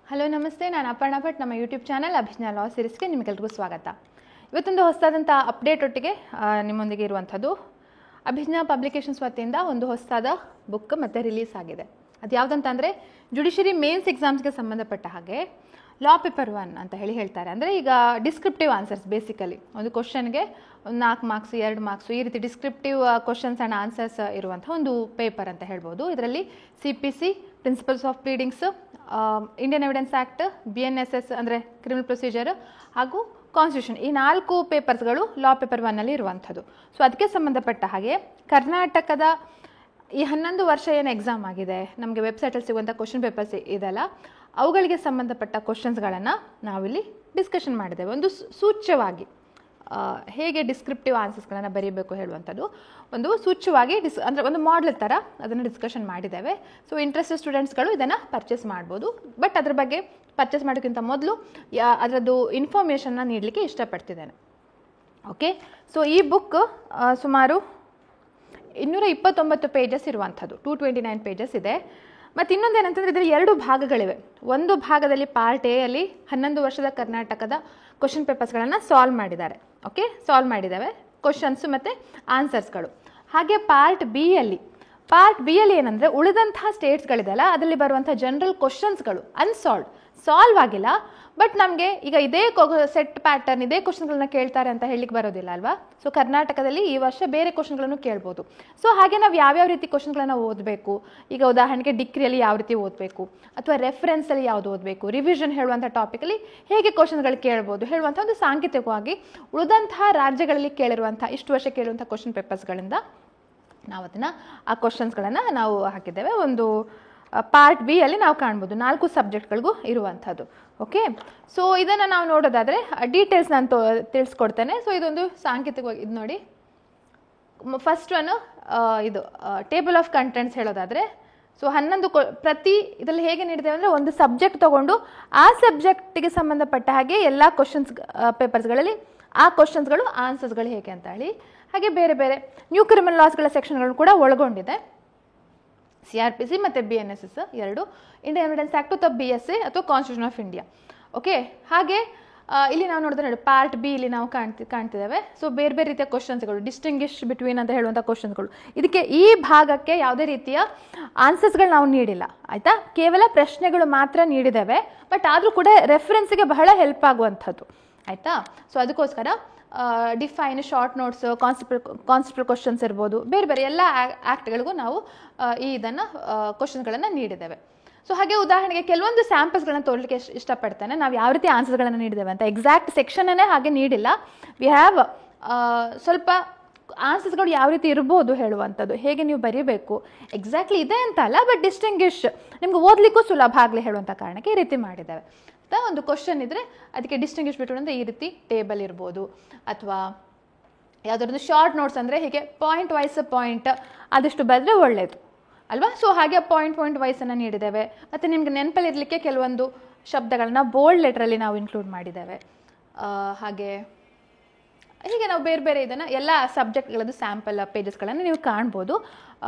Hello ನಮಸ್ತೆ, ನಾನು ಅಪರ್ಣಾ ಭಟ್. ನಮ್ಮ ಯೂಟ್ಯೂಬ್ ಚಾನಲ್ ಅಭಿಜ್ಞಾ ಲಾ ಸೀರೀಸ್ಗೆ ನಿಮಗೆಲ್ರಿಗೂ ಸ್ವಾಗತ. ಇವತ್ತೊಂದು ಹೊಸದಾದಂಥ ಅಪ್ಡೇಟ್ ಒಟ್ಟಿಗೆ ನಿಮ್ಮೊಂದಿಗೆ ಇರುವಂಥದ್ದು. ಅಭಿಜ್ಞಾ ಪಬ್ಲಿಕೇಶನ್ಸ್ ವತಿಯಿಂದ ಒಂದು ಹೊಸದಾದ ಬುಕ್ ಮತ್ತೆ ರಿಲೀಸ್ ಆಗಿದೆ. ಅದು ಯಾವುದಂತಂದರೆ ಜುಡಿಷರಿ ಮೇನ್ಸ್ ಎಕ್ಸಾಮ್ಸ್ಗೆ ಸಂಬಂಧಪಟ್ಟ ಹಾಗೆ ಲಾ ಪೇಪರ್ 1 ಅಂತ ಹೇಳ್ತಾರೆ. ಅಂದರೆ ಈಗ ಡಿಸ್ಕ್ರಿಪ್ಟಿವ್ ಆನ್ಸರ್ಸ್, ಬೇಸಿಕಲಿ ಒಂದು ಕ್ವಶನ್ಗೆ 4 ಮಾರ್ಕ್ಸ್ 2 ಮಾರ್ಕ್ಸು ಈ ರೀತಿ ಡಿಸ್ಕ್ರಿಪ್ಟಿವ್ ಕ್ವಶನ್ಸ್ ಆ್ಯಂಡ್ ಆನ್ಸರ್ಸ್ ಇರುವಂಥ ಒಂದು ಪೇಪರ್ ಅಂತ ಹೇಳ್ಬೋದು. ಇದರಲ್ಲಿ CPC, principles of pleadings, Indian evidence act, BNSS ಅಂದರೆ ಕ್ರಿಮಿನಲ್ ಪ್ರೊಸೀಜರ್ ಹಾಗೂ ಕಾನ್ಸ್ಟಿಟ್ಯೂಷನ್, ಈ 4 ಪೇಪರ್ಸ್ಗಳು ಲಾ ಪೇಪರ್ 1ನಲ್ಲಿ ಇರುವಂಥದ್ದು. ಸೊ ಅದಕ್ಕೆ ಸಂಬಂಧಪಟ್ಟ ಹಾಗೆ ಕರ್ನಾಟಕದ ಈ 11 ವರ್ಷ ಏನು ಎಕ್ಸಾಮ್ ಆಗಿದೆ, ನಮಗೆ ವೆಬ್ಸೈಟಲ್ಲಿ ಸಿಗುವಂಥ ಕ್ವಶನ್ ಪೇಪರ್ಸ್ ಇದೆಲ್ಲ, ಅವುಗಳಿಗೆ ಸಂಬಂಧಪಟ್ಟ ಕ್ವಶನ್ಸ್ಗಳನ್ನು ನಾವಿಲ್ಲಿ ಡಿಸ್ಕಷನ್ ಮಾಡಿದ್ದೇವೆ. ಒಂದು ಸೂಚ್ಯವಾಗಿ ಹೇಗೆ ಡಿಸ್ಕ್ರಿಪ್ಟಿವ್ ಆನ್ಸರ್ಸ್ಗಳನ್ನು ಬರೀಬೇಕು ಹೇಳುವಂಥದ್ದು ಒಂದು ಸೂಚ್ಯವಾಗಿ ಅಂದರೆ ಒಂದು ಮಾಡೆಲ್ ಥರ ಅದನ್ನು ಡಿಸ್ಕಷನ್ ಮಾಡಿದ್ದೇವೆ. ಸೊ ಇಂಟ್ರೆಸ್ಟೆಡ್ ಸ್ಟೂಡೆಂಟ್ಸ್ಗಳು ಇದನ್ನು ಪರ್ಚೇಸ್ ಮಾಡ್ಬೋದು. ಬಟ್ ಅದ್ರ ಬಗ್ಗೆ ಪರ್ಚೇಸ್ ಮಾಡೋಕ್ಕಿಂತ ಮೊದಲು ಅದರದ್ದು ಇನ್ಫಾರ್ಮೇಷನ್ನ ನೀಡಲಿಕ್ಕೆ ಇಷ್ಟಪಡ್ತಿದ್ದೇನೆ. ಓಕೆ, ಸೊ ಈ ಬುಕ್ ಸುಮಾರು 229 ಪೇಜಸ್ ಇರುವಂಥದ್ದು, 229 ಪೇಜಸ್ ಇದೆ. ಮತ್ತು ಇನ್ನೊಂದು ಏನಂತಂದರೆ ಇದರಲ್ಲಿ 2 ಭಾಗಗಳಿವೆ. ಒಂದು ಭಾಗದಲ್ಲಿ ಪಾರ್ಟ್ ಎ ಅಲ್ಲಿ 11 ವರ್ಷದ ಕರ್ನಾಟಕದ ಕ್ವಶನ್ ಪೇಪರ್ಸ್ಗಳನ್ನು ಸಾಲ್ವ್ ಮಾಡಿದ್ದಾರೆ. ಓಕೆ, ಸಾಲ್ವ್ ಮಾಡಿದ್ದಾವೆ ಕ್ವಶನ್ಸು ಮತ್ತು ಆನ್ಸರ್ಸ್ಗಳು. ಹಾಗೆ ಪಾರ್ಟ್ ಬಿ ಅಲ್ಲಿ ಏನಂದರೆ ಉಳಿದಂತಹ ಸ್ಟೇಟ್ಸ್ಗಳಿದೆಯಲ್ಲ, ಅದರಲ್ಲಿ ಬರುವಂಥ ಜನರಲ್ ಕ್ವಶನ್ಸ್ಗಳು ಸಾಲ್ವ್ ಆಗಿಲ್ಲ. ಬಟ್ ನಮಗೆ ಈಗ ಇದೇ ಸೆಟ್ ಪ್ಯಾಟರ್ನ್, ಇದೇ ಕ್ವಶನ್ಗಳನ್ನ ಕೇಳ್ತಾರೆ ಅಂತ ಹೇಳಲಿಕ್ಕೆ ಬರೋದಿಲ್ಲ ಅಲ್ವಾ. ಸೊ ಕರ್ನಾಟಕದಲ್ಲಿ ಈ ವರ್ಷ ಬೇರೆ ಕ್ವಶನ್ಗಳನ್ನು ಕೇಳ್ಬೋದು. ಸೊ ಹಾಗೆ ನಾವು ಯಾವ್ಯಾವ ರೀತಿ ಕ್ವಶನ್ಗಳನ್ನು ಓದಬೇಕು, ಈಗ ಉದಾಹರಣೆಗೆ ಡಿಗ್ರಿಯಲ್ಲಿ ಯಾವ ರೀತಿ ಓದಬೇಕು, ಅಥವಾ ರೆಫರೆನ್ಸಲ್ಲಿ ಯಾವುದು ಓದಬೇಕು, ರಿವಿಷನ್ ಹೇಳುವಂಥ ಟಾಪಿಕಲ್ಲಿ ಹೇಗೆ ಕ್ವಶನ್ಗಳು ಕೇಳ್ಬೋದು ಹೇಳುವಂಥ ಒಂದು ಸಾಂಕೇತಿಕವಾಗಿ ಉಳಿದಂತಹ ರಾಜ್ಯಗಳಲ್ಲಿ ಕೇಳಿರುವಂಥ ಇಷ್ಟು ವರ್ಷ ಕೇಳುವಂಥ ಕ್ವಶನ್ ಪೇಪರ್ಸ್ಗಳಿಂದ ನಾವು ಅದನ್ನು ಆ ಕ್ವಶನ್ಸ್ಗಳನ್ನು ನಾವು ಹಾಕಿದ್ದೇವೆ. ಒಂದು ಪಾರ್ಟ್ ಬಿ ಅಲ್ಲಿ ನಾವು ಕಾಣ್ಬೋದು 4 ಸಬ್ಜೆಕ್ಟ್ಗಳಿಗೂ ಇರುವಂಥದ್ದು. ಓಕೆ, ಸೊ ಇದನ್ನು ನಾವು ನೋಡೋದಾದರೆ ಡೀಟೇಲ್ಸ್ ನಾನು ತಿಳಿಸ್ಕೊಡ್ತೇನೆ. ಸೊ ಇದೊಂದು ಸಾಂಕೇತಿಕವಾಗಿ ಇದು ನೋಡಿ, ಫಸ್ಟ್ ಒನ್ನು ಇದು ಟೇಬಲ್ ಆಫ್ ಕಂಟೆಂಟ್ಸ್ ಹೇಳೋದಾದರೆ, ಸೊ 11 ಪ್ರತಿ ಇದರಲ್ಲಿ ಹೇಗೆ ನೀಡಿದ್ದೇವೆ ಅಂದರೆ ಒಂದು ಸಬ್ಜೆಕ್ಟ್ ತೊಗೊಂಡು ಆ ಸಬ್ಜೆಕ್ಟಿಗೆ ಸಂಬಂಧಪಟ್ಟ ಹಾಗೆ ಎಲ್ಲ ಕ್ವಶನ್ಸ್ ಪೇಪರ್ಸ್ಗಳಲ್ಲಿ ಆ ಕ್ವಶನ್ಸ್ಗಳು ಆನ್ಸರ್ಸ್ಗಳು ಹೇಗೆ ಅಂತ ಹೇಳಿ, ಹಾಗೆ ಬೇರೆ ಬೇರೆ ನ್ಯೂ ಕ್ರಿಮಿನಲ್ ಲಾಸ್ಗಳ ಸೆಕ್ಷನ್ಗಳನ್ನು ಕೂಡ ಒಳಗೊಂಡಿದೆ. CRPC ಮತ್ತು BNSS 2, ಇಂಡಿಯನ್ ಎವಿಡೆನ್ಸ್ ಆ್ಯಕ್ಟ್ ಅಥವಾ BSA ಅಥವಾ ಕಾನ್ಸ್ಟಿಟ್ಯೂಷನ್ ಆಫ್ ಇಂಡಿಯಾ. ಓಕೆ, ಹಾಗೆ ಇಲ್ಲಿ ನಾವು ನೋಡಿದ್ರೆ ನೋಡಿ ಪಾರ್ಟ್ ಬಿ ಇಲ್ಲಿ ನಾವು ಕಾಣ್ತಿದ್ದೇವೆ. ಸೊ ಬೇರೆ ಬೇರೆ ರೀತಿಯ ಕ್ವಶನ್ಸ್ಗಳು, ಡಿಸ್ಟಿಂಗ್ವಿಶ್ ಬಿಟ್ವೀನ್ ಅಂತ ಹೇಳುವಂಥ ಕ್ವಶನ್ಸ್ಗಳು. ಇದಕ್ಕೆ ಈ ಭಾಗಕ್ಕೆ ಯಾವುದೇ ರೀತಿಯ ಆನ್ಸರ್ಸ್ಗಳು ನಾವು ನೀಡಿಲ್ಲ, ಆಯಿತಾ. ಕೇವಲ ಪ್ರಶ್ನೆಗಳು ಮಾತ್ರ ನೀಡಿದ್ದೇವೆ. ಬಟ್ ಆದರೂ ಕೂಡ ರೆಫರೆನ್ಸ್ಗೆ ಬಹಳ ಹೆಲ್ಪ್ ಆಗುವಂಥದ್ದು, ಆಯಿತಾ. ಸೊ ಅದಕ್ಕೋಸ್ಕರ ಡಿಫೈನ್, ಶಾರ್ಟ್ ನೋಟ್ಸ್, ಕಾನ್ಸೆಪ್ಟಲ್ ಕ್ವಶನ್ಸ್ ಇರ್ಬೋದು, ಬೇರೆ ಬೇರೆ ಎಲ್ಲ ಆ್ಯಕ್ಟ್ಗಳಿಗೂ ನಾವು ಇದನ್ನು ಕ್ವಶನ್ಗಳನ್ನು ನೀಡಿದ್ದೇವೆ. ಸೊ ಹಾಗೆ ಉದಾಹರಣೆಗೆ ಕೆಲವೊಂದು ಸ್ಯಾಂಪಲ್ಸ್ಗಳನ್ನು ತೋರಲಿಕ್ಕೆ ಇಷ್ಟಪಡ್ತೇನೆ. ನಾವು ಯಾವ ರೀತಿ ಆನ್ಸರ್ಗಳನ್ನು ನೀಡಿದ್ದೇವೆ ಅಂತ ಎಕ್ಸಾಕ್ಟ್ ಸೆಕ್ಷನ್ನೇ ಹಾಗೆ ನೀಡಿಲ್ಲ. ವಿ ಹ್ಯಾವ್ ಸ್ವಲ್ಪ ಆನ್ಸರ್ಸ್ಗಳು ಯಾವ ರೀತಿ ಇರ್ಬೋದು ಹೇಳುವಂಥದ್ದು, ಹೇಗೆ ನೀವು ಬರೀಬೇಕು ಎಕ್ಸಾಕ್ಟ್ಲಿ ಇದೆ ಅಂತ ಅಲ್ಲ, ಬಟ್ ಡಿಸ್ಟಿಂಗ್ವಿಶ್ ನಿಮ್ಗೆ ಓದಲಿಕ್ಕೂ ಸುಲಭ ಆಗಲಿ ಹೇಳುವಂಥ ಕಾರಣಕ್ಕೆ ಈ ರೀತಿ ಮಾಡಿದ್ದೇವೆ. ಒಂದು ಕ್ವಶನ್ ಇದ್ದರೆ ಅದಕ್ಕೆ ಡಿಸ್ಟಿಂಗ್ವಿಶ್ ಬಿಟ್ಟು ಅಂದರೆ ಈ ರೀತಿ ಟೇಬಲ್ ಇರ್ಬೋದು, ಅಥವಾ ಯಾವುದಾದ್ರು ಶಾರ್ಟ್ ನೋಟ್ಸ್ ಅಂದರೆ ಹೀಗೆ ಪಾಯಿಂಟ್ ವೈಸ್ ಪಾಯಿಂಟ್ ಆದಷ್ಟು ಬರೆದ್ರೆ ಒಳ್ಳೆಯದು ಅಲ್ವಾ. ಸೊ ಹಾಗೆ ಪಾಯಿಂಟ್ ವೈಸನ್ನು ನೀಡಿದ್ದೇವೆ. ಮತ್ತು ನಿಮ್ಗೆ ನೆನಪಲ್ಲಿರಲಿಕ್ಕೆ ಕೆಲವೊಂದು ಶಬ್ದಗಳನ್ನ ಬೋಲ್ಡ್ ಲೆಟ್ರಲ್ಲಿ ನಾವು ಇನ್ಕ್ಲೂಡ್ ಮಾಡಿದ್ದೇವೆ. ಹಾಗೆ ಹೀಗೆ ನಾವು ಬೇರೆ ಬೇರೆ ಇದನ್ನು ಎಲ್ಲ ಸಬ್ಜೆಕ್ಟ್ಗಳದ್ದು ಸ್ಯಾಂಪಲ್ ಪೇಜಸ್ಗಳನ್ನು ನೀವು ಕಾಣ್ಬೋದು.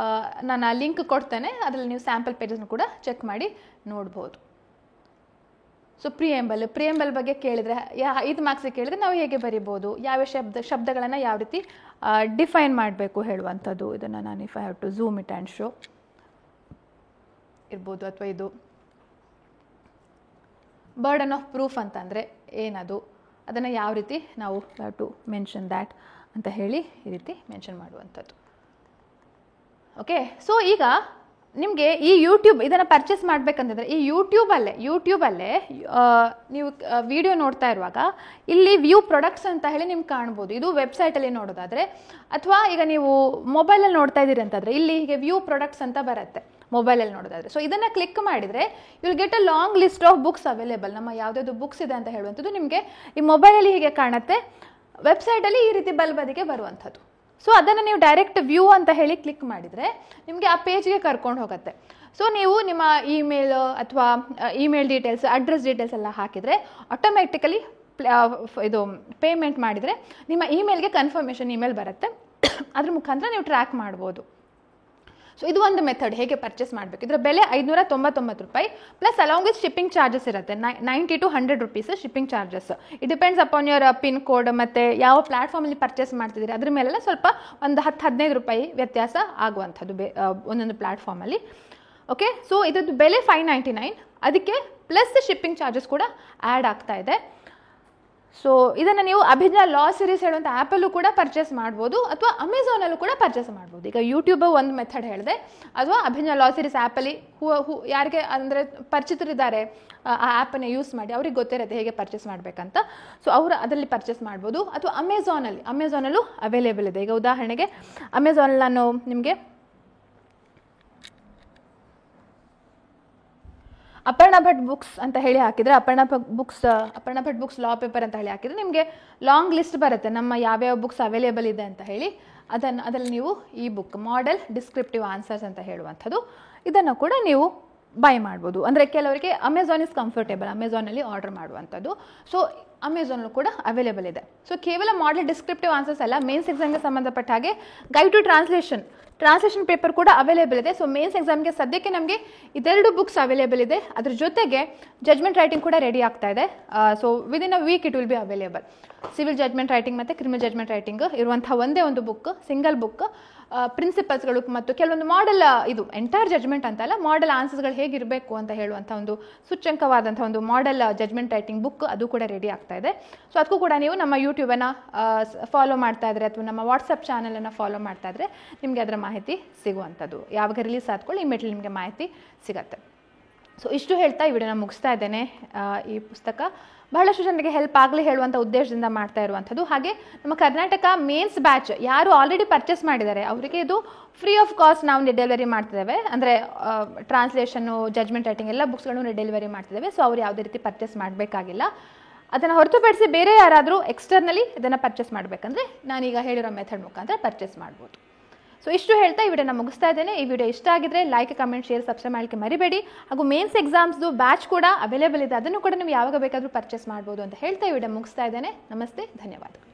ನಾನು ಆ ಲಿಂಕ್ ಕೊಡ್ತೇನೆ, ಅದರಲ್ಲಿ ನೀವು ಸ್ಯಾಂಪಲ್ ಪೇಜಸ್ನ ಕೂಡ ಚೆಕ್ ಮಾಡಿ ನೋಡ್ಬೋದು. ಸೊ ಪ್ರಿಯಂಬಲ್ ಬಗ್ಗೆ ಕೇಳಿದರೆ 5 ಮಾರ್ಕ್ಸಿಗೆ ಕೇಳಿದರೆ ನಾವು ಹೇಗೆ ಬರಿಬೋದು, ಯಾವ ಶಬ್ದಗಳನ್ನು ಯಾವ ರೀತಿ ಡಿಫೈನ್ ಮಾಡಬೇಕು ಹೇಳುವಂಥದ್ದು. ಇದನ್ನು ನಾನು if I have to zoom it and show ಇರ್ಬೋದು. ಅಥವಾ ಇದು ಬರ್ಡನ್ ಆಫ್ ಪ್ರೂಫ್ ಅಂತಂದರೆ ಏನದು, ಅದನ್ನು ಯಾವ ರೀತಿ ನಾವು ಹ್ಯಾವ್ ಟು ಮೆನ್ಷನ್ ದ್ಯಾಟ್ ಅಂತ ಹೇಳಿ ಈ ರೀತಿ ಮೆನ್ಷನ್ ಮಾಡುವಂಥದ್ದು. ಓಕೆ, ಸೊ ಈಗ ನಿಮಗೆ ಈ ಯೂಟ್ಯೂಬ್ ಇದನ್ನು ಪರ್ಚೇಸ್ ಮಾಡಬೇಕಂತಂದರೆ ಈ ಯೂಟ್ಯೂಬಲ್ಲೇ ನೀವು ವಿಡಿಯೋ ನೋಡ್ತಾ ಇರುವಾಗ ಇಲ್ಲಿ ವ್ಯೂ ಪ್ರಾಡಕ್ಟ್ಸ್ ಅಂತ ಹೇಳಿ ನಿಮ್ಗೆ ಕಾಣ್ಬೋದು. ಇದು ವೆಬ್ಸೈಟಲ್ಲಿ ನೋಡೋದಾದರೆ, ಅಥವಾ ಈಗ ನೀವು ಮೊಬೈಲಲ್ಲಿ ನೋಡ್ತಾ ಇದ್ದೀರಿ ಅಂತಂದರೆ ಇಲ್ಲಿ ಹೀಗೆ ವ್ಯೂ ಪ್ರಾಡಕ್ಟ್ಸ್ ಅಂತ ಬರುತ್ತೆ ಮೊಬೈಲಲ್ಲಿ ನೋಡೋದಾದರೆ. ಸೊ ಇದನ್ನು ಕ್ಲಿಕ್ ಮಾಡಿದರೆ you will get a long list of books available. ನಮ್ಮ ಯಾವುದಾದ್ರು ಬುಕ್ಸ್ ಇದೆ ಅಂತ ಹೇಳುವಂಥದ್ದು ನಿಮಗೆ ಈ ಮೊಬೈಲಲ್ಲಿ ಹೀಗೆ ಕಾಣುತ್ತೆ, ವೆಬ್ಸೈಟಲ್ಲಿ ಈ ರೀತಿ ಬಲ್ಬದಿಗೆ ಬರುವಂಥದ್ದು. ಸೊ ಅದನ್ನು ನೀವು ಡೈರೆಕ್ಟ್ ವ್ಯೂ ಅಂತ ಹೇಳಿ ಕ್ಲಿಕ್ ಮಾಡಿದರೆ ನಿಮಗೆ ಆ ಪೇಜ್ಗೆ ಕರ್ಕೊಂಡು ಹೋಗುತ್ತೆ. ಸೊ ನೀವು ನಿಮ್ಮ ಇಮೇಲ್ ಅಥವಾ ಇಮೇಲ್ ಡೀಟೇಲ್ಸ್, ಅಡ್ರೆಸ್ ಡೀಟೇಲ್ಸ್ ಎಲ್ಲ ಹಾಕಿದರೆ ಆಟೋಮ್ಯಾಟಿಕಲಿ ಇದು ಪೇಮೆಂಟ್ ಮಾಡಿದರೆ ನಿಮ್ಮ ಇಮೇಲ್ಗೆ ಕನ್ಫರ್ಮೇಷನ್ ಇಮೇಲ್ ಬರುತ್ತೆ. ಅದ್ರ ಮುಖಾಂತರ ನೀವು ಟ್ರ್ಯಾಕ್ ಮಾಡ್ಬೋದು. ಸೊ ಇದು ಒಂದು ಮೆಥಡ್ ಹೇಗೆ ಪರ್ಚೇಸ್ ಮಾಡಬೇಕು. ಇದರ ಬೆಲೆ 599 ರೂಪಾಯಿ plus along with shipping charges ಇರುತ್ತೆ. 90 to 100 rupees shipping charges. It depends upon your pin code ಮತ್ತು ಯಾವ ಪ್ಲಾಟ್ಫಾರ್ಮಲ್ಲಿ ಪರ್ಚೇಸ್ ಮಾಡ್ತಿದ್ದೀರಿ ಅದ್ರ ಮೇಲೆಲ್ಲ ಸ್ವಲ್ಪ ಒಂದು 10-15 ರೂಪಾಯಿ ವ್ಯತ್ಯಾಸ ಆಗುವಂಥದ್ದು ಒಂದೊಂದು ಪ್ಲಾಟ್ಫಾರ್ಮಲ್ಲಿ. ಓಕೆ, ಸೊ ಇದ್ರದ್ದು ಬೆಲೆ 599, ಅದಕ್ಕೆ ಪ್ಲಸ್ ಶಿಪ್ಪಿಂಗ್ ಚಾರ್ಜಸ್ ಕೂಡ ಆ್ಯಡ್ ಆಗ್ತಾ ಇದೆ. ಸೊ ಇದನ್ನು ನೀವು ಅಭಿಜ್ಞಾ ಲಾ ಸಿರೀಸ್ ಹೇಳುವಂಥ ಆ್ಯಪಲ್ಲೂ ಕೂಡ ಪರ್ಚೇಸ್ ಮಾಡ್ಬೋದು ಅಥವಾ ಅಮೆಝಾನಲ್ಲೂ ಕೂಡ ಪರ್ಚೇಸ್ ಮಾಡ್ಬೋದು. ಈಗ ಯೂಟ್ಯೂಬ್ ಒಂದು ಮೆಥಡ್ ಹೇಳಿದೆ, ಅಥವಾ ಅಭಿಜ್ಞಾ ಲಾ ಸಿರೀಸ್ ಆ್ಯಪಲ್ಲಿ ಯಾರಿಗೆ ಅಂದರೆ ಪರಿಚಿತರಿದ್ದಾರೆ ಆ ಆ್ಯಪನ್ನು ಯೂಸ್ ಮಾಡಿ, ಅವ್ರಿಗೆ ಗೊತ್ತಿರುತ್ತೆ ಹೇಗೆ ಪರ್ಚೇಸ್ ಮಾಡಬೇಕಂತ. ಸೊ ಅವರು ಅದರಲ್ಲಿ ಪರ್ಚೇಸ್ ಮಾಡ್ಬೋದು. ಅಥವಾ ಅಮೆಝಾನಲ್ಲೂ ಅವೈಲೇಬಲ್ ಇದೆ. ಈಗ ಉದಾಹರಣೆಗೆ ಅಮೆಝಾನಲ್ಲಿ ನಾನು ನಿಮಗೆ ಅಪರ್ಣಾ ಭಟ್ ಬುಕ್ಸ್ ಅಂತ ಹೇಳಿ ಹಾಕಿದರೆ, ಅಪರ್ಣಾ ಭಟ್ ಬುಕ್ಸ್ ಲಾ ಪೇಪರ್ ಅಂತ ಹೇಳಿ ಹಾಕಿದರೆ ನಿಮಗೆ ಲಾಂಗ್ ಲಿಸ್ಟ್ ಬರುತ್ತೆ ನಮ್ಮ ಯಾವ್ಯಾವ ಬುಕ್ಸ್ ಅವೈಲೇಬಲ್ ಇದೆ ಅಂತ ಹೇಳಿ. ಅದರಲ್ಲಿ ನೀವು ಈ ಬುಕ್ ಮಾಡೆಲ್ ಡಿಸ್ಕ್ರಿಪ್ಟಿವ್ ಆನ್ಸರ್ಸ್ ಅಂತ ಹೇಳುವಂಥದ್ದು, ಇದನ್ನು ಕೂಡ ನೀವು ಬೈ ಮಾಡ್ಬೋದು. ಅಂದರೆ ಕೆಲವರಿಗೆ ಅಮೆಝಾನ್ ಇಸ್ ಕಂಫರ್ಟೇಬಲ್, ಅಮೆಝಾನಲ್ಲಿ ಆರ್ಡರ್ ಮಾಡುವಂಥದ್ದು. ಸೊ ಅಮೆಝಾನಲ್ಲೂ ಕೂಡ ಅವೈಲೇಬಲ್ ಇದೆ. ಸೊ ಕೇವಲ ಮಾಡೆಲ್ ಡಿಸ್ಕ್ರಿಪ್ಟಿವ್ ಆನ್ಸರ್ಸ್ ಅಲ್ಲ, ಮೇನ್ಸ್ ಎಕ್ಸಾಮ್ಗೆ ಸಂಬಂಧಪಟ್ಟ ಹಾಗೆ ಗೈಡ್ ಟು ಟ್ರಾನ್ಸ್ಲೇಷನ್ ಪೇಪರ್ ಕೂಡ ಅವೈಲೇಬಲ್ ಇದೆ. ಸೊ ಮೇನ್ಸ್ ಎಕ್ಸಾಮ್ಗೆ ಸದ್ಯಕ್ಕೆ ನಮಗೆ ಇದೆರಡು ಬುಕ್ಸ್ ಅವೈಲೇಬಲ್ ಇದೆ. ಅದ್ರ ಜೊತೆಗೆ ಜಜ್ಮೆಂಟ್ ರೈಟಿಂಗ್ ಕೂಡ ರೆಡಿ ಆಗ್ತಾ ಇದೆ. So within a week it will be available. Civil judgment writing ಮತ್ತು ಕ್ರಿಮಿನಲ್ ಜಜ್ಮೆಂಟ್ ರೈಟಿಂಗ್ ಇರುವಂಥ ಒಂದೇ ಒಂದು ಬುಕ್, ಸಿಂಗಲ್ ಬುಕ್, ಪ್ರಿನ್ಸಿಪಲ್ಸ್ಗಳು ಮತ್ತು ಕೆಲವೊಂದು ಮಾಡೆಲ್, ಇದು ಎಂಟೈರ್ ಜಜ್ಮೆಂಟ್ ಅಂತಲ್ಲ, ಮಾಡೆಲ್ ಆನ್ಸರ್ಸ್ಗಳು ಹೇಗಿರಬೇಕು ಅಂತ ಹೇಳುವಂಥ ಒಂದು ಸೂಚ್ಯಂಕವಾದಂಥ ಒಂದು ಮಾಡೆಲ್ ಜಜ್ಮೆಂಟ್ ರೈಟಿಂಗ್ ಬುಕ್, ಅದು ಕೂಡ ರೆಡಿ ಆಗ್ತಾ ಇದೆ. ಸೊ ಅದಕ್ಕೂ ಕೂಡ ನೀವು ನಮ್ಮ ಯೂಟ್ಯೂಬನ್ನು ಫಾಲೋ ಮಾಡ್ತಾ ಇದ್ರೆ ಅಥವಾ ನಮ್ಮ ವಾಟ್ಸಪ್ ಚಾನಲನ್ನು ಫಾಲೋ ಮಾಡ್ತಾ ಇದ್ರೆ ನಿಮಗೆ ಅದರ ಮಾಹಿತಿ ಸಿಗುವಂಥದ್ದು. ಯಾವಾಗ ರಿಲೀಸ್ ಆದ್ಕೊಳ್ಳಿ ಇಮಿಡಿಯೇಟ್ಲಿ ನಿಮಗೆ ಮಾಹಿತಿ ಸಿಗತ್ತೆ. ಸೊ ಇಷ್ಟು ಹೇಳ್ತಾ ಈ ವಿಡಿಯೋನ ಮುಗಿಸ್ತಾ ಇದ್ದೇನೆ. ಈ ಪುಸ್ತಕ ಬಹಳಷ್ಟು ಜನರಿಗೆ ಹೆಲ್ಪ್ ಆಗಲಿ ಹೇಳುವಂಥ ಉದ್ದೇಶದಿಂದ ಮಾಡ್ತಾ ಇರುವಂಥದ್ದು. ಹಾಗೆ ನಮ್ಮ ಕರ್ನಾಟಕ ಮೇನ್ಸ್ ಬ್ಯಾಚ್ ಯಾರು ಆಲ್ರೆಡಿ ಪರ್ಚೇಸ್ ಮಾಡಿದ್ದಾರೆ ಅವರಿಗೆ ಇದು ಫ್ರೀ ಆಫ್ ಕಾಸ್ಟ್ ನಾವು ಡೆಲಿವರಿ ಮಾಡ್ತಿದ್ದೇವೆ. ಅಂದರೆ ಟ್ರಾನ್ಸ್ಲೇಷನ್ನು, ಜಜ್ಮೆಂಟ್ ರೈಟಿಂಗ್ ಎಲ್ಲ ಬುಕ್ಸ್ಗಳನ್ನು ಡೆಲಿವರಿ ಮಾಡ್ತಿದ್ದೇವೆ. ಸೊ ಅವ್ರು ಯಾವುದೇ ರೀತಿ ಪರ್ಚೇಸ್ ಮಾಡಬೇಕಾಗಿಲ್ಲ. ಅದನ್ನು ಹೊರತುಪಡಿಸಿ ಬೇರೆ ಯಾರಾದರೂ ಎಕ್ಸ್ಟರ್ನಲಿ ಇದನ್ನು ಪರ್ಚೇಸ್ ಮಾಡಬೇಕಂದ್ರೆ ನಾನೀಗ ಹೇಳಿರೋ ಮೆಥಡ್ ಮುಖಾಂತರ ಪರ್ಚೇಸ್ ಮಾಡ್ಬೋದು. ಸೊ ಇಷ್ಟು ಹೇಳ್ತಾ ಈ ವಿಡಿಯೋನ ಮುಗಿಸ್ತಾ ಇದ್ದೇನೆ. ಈ ವಿಡಿಯೋ ಇಷ್ಟ ಆಗಿದ್ರೆ ಲೈಕ್, ಕಮೆಂಟ್, ಶೇರ್, ಸಬ್ಸ್ಕ್ರೈಬ್ ಮಾಡಲಿಕ್ಕೆ ಮರಿಬೇಡಿ. ಹಾಗೂ ಮೇನ್ಸ್ ಎಕ್ಸಾಮ್ಸ್ದು ಬ್ಯಾಚ್ ಕೂಡ ಅವೈಲೇಬಲ್ ಇದೆ, ಅದನ್ನು ಕೂಡ ನೀವು ಯಾವಾಗ ಬೇಕಾದರೂ ಪರ್ಚೇಸ್ ಮಾಡ್ಬೋದು ಅಂತ ಹೇಳ್ತಾ ಈ ವಿಡಿಯೋ ಮುಗಿಸ್ತಾ ಇದ್ದೇನೆ. ನಮಸ್ತೆ, ಧನ್ಯವಾದ.